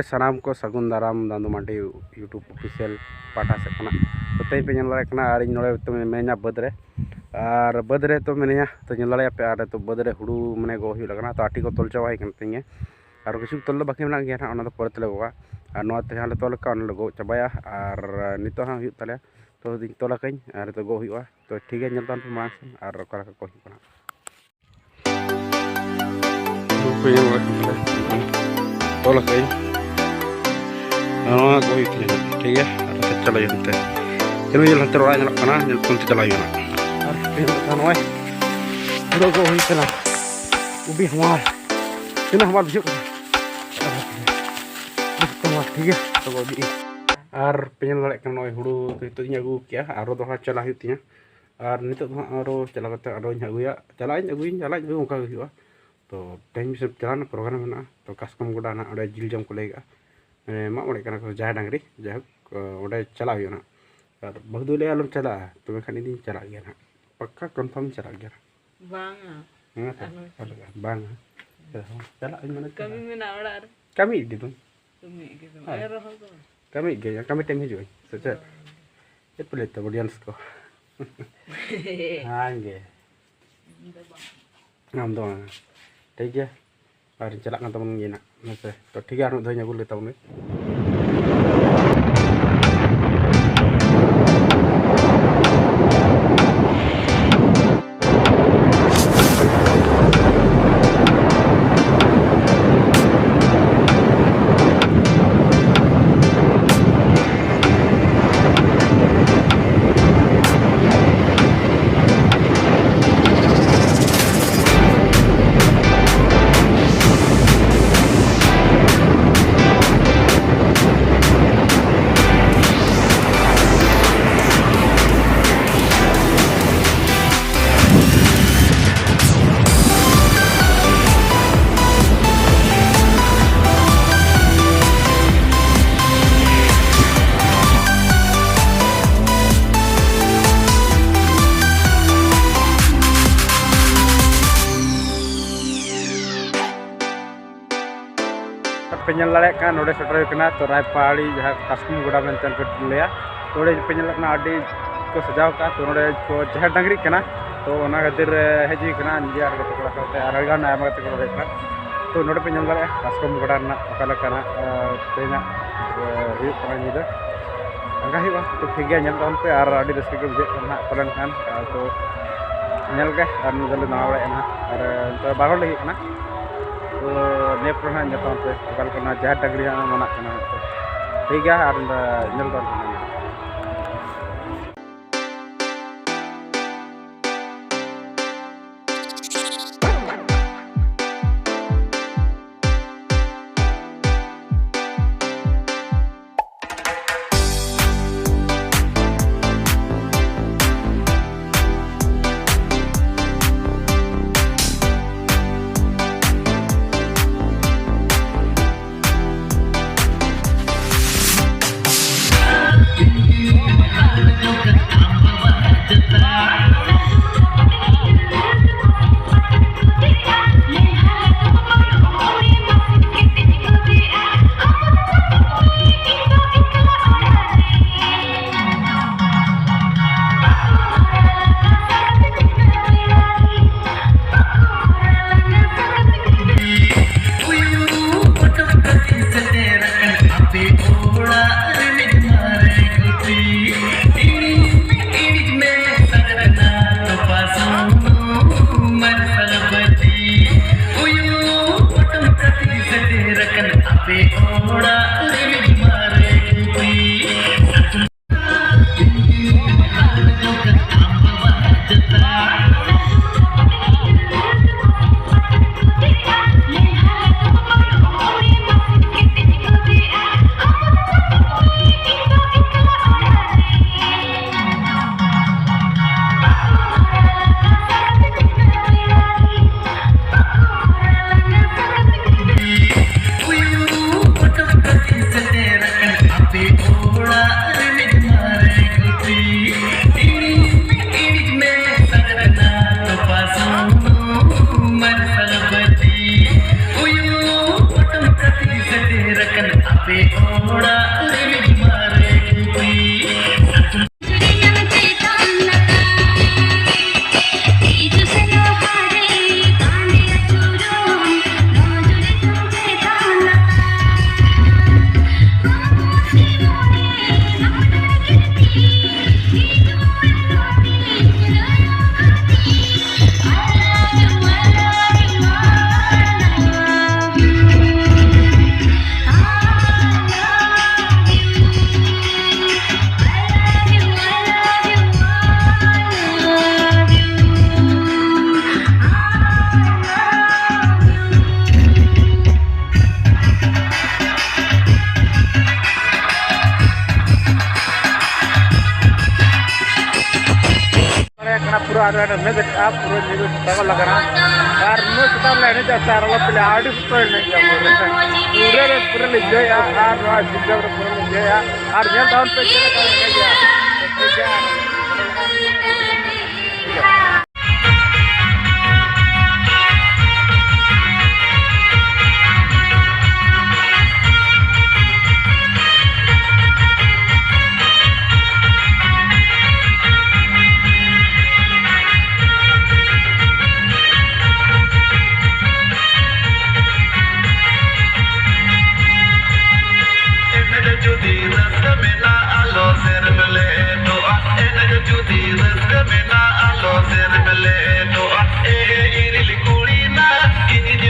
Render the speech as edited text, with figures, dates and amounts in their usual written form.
सानाम को सगुन दाराम दांदू मांडी YouTube official पाटा से खना तो तई पे नल दाड़े कना आर नोड़े तो मेना बदरे और बदरे तो मेनिया तो नल दाड़े पे आर तो बदरे हुड़ू माने गो हुई लगना तो आटी को तोल चाबाई कन तिंगे और किछु तोल बाकी मेना गया ना ओना तो परत ले गोगा और नोआ ते हाले तोल का ओना गो चाबाया और नितो हां हुई तले तो दिन तोला कई और तो गो हुआ तो ठीक है नल तान पे मांस और ओकरा को हुई कना तोला कई नोआ गो हुई ठीक है चलो यंते चलो ये हंते रोड़ा नल कना नल कुंत चला योना और फिर नोए पूरा गो हुई कना उबी हमार किना हमार बिजु ठीक है तो गोदी और पेन लड़े कन नोय हुड़ू तो इन अगू किया आरो दोहा चला हुतिया और नितो आरो चला कते आरो इन अगुया चला उनका हुआ तो टाइम से चलाना प्रोग्राम है ना तो कास्कम गोडा ना ओडे जिल जम को लेगा मा ओडे कना को जाय डांगरी जाय ओडे चला हुआ ना और बहुदो ले आलम चला तो खानी दिन चला गया ना पक्का कंफर्म चला गया बांगा चला कमी में ना ओडा कमी दी तुम kami gaya kami time hijau saja itu pelit tu audience ko angge ngam dong ठीक है और चला kan temen gina nase to ठीक है anu donya gulu tahu nih पेनल लड़े का नोडे सेटर कना तो रायपाड़ी जहाँ कास्कम गोडा मेंटेन कर लिया तो पेनल कना आडी को सजाव का तो नोडे को जहाँ डांगरी कना तो ओना खातिर हेजी कना निया रगत कोला करते आरगा ना आमा तक रोडे कना तो नोडे पेनल लड़े कास्कम गोडा ना ओकाला कना तेना हुई कना निदा अंगा हिवा तो ठीक है ñal ton पे आर आडी रस्के के बुझे कना पलन खान तो ñal के आर निदल ना वाले ना और तो बारो लगी कना तो नेप रहा जतन पे कल करना जहाँ डगरी मना करना ठीक है और नल कर पूरा पूरा नीलू सुता लगना और नो सुता लेने जाता है पहले आड़ी सुता नहीं पूरे पूरे ले जाए और जिंदा पूरे ले जाए और ये डाउन पे चला गया Ini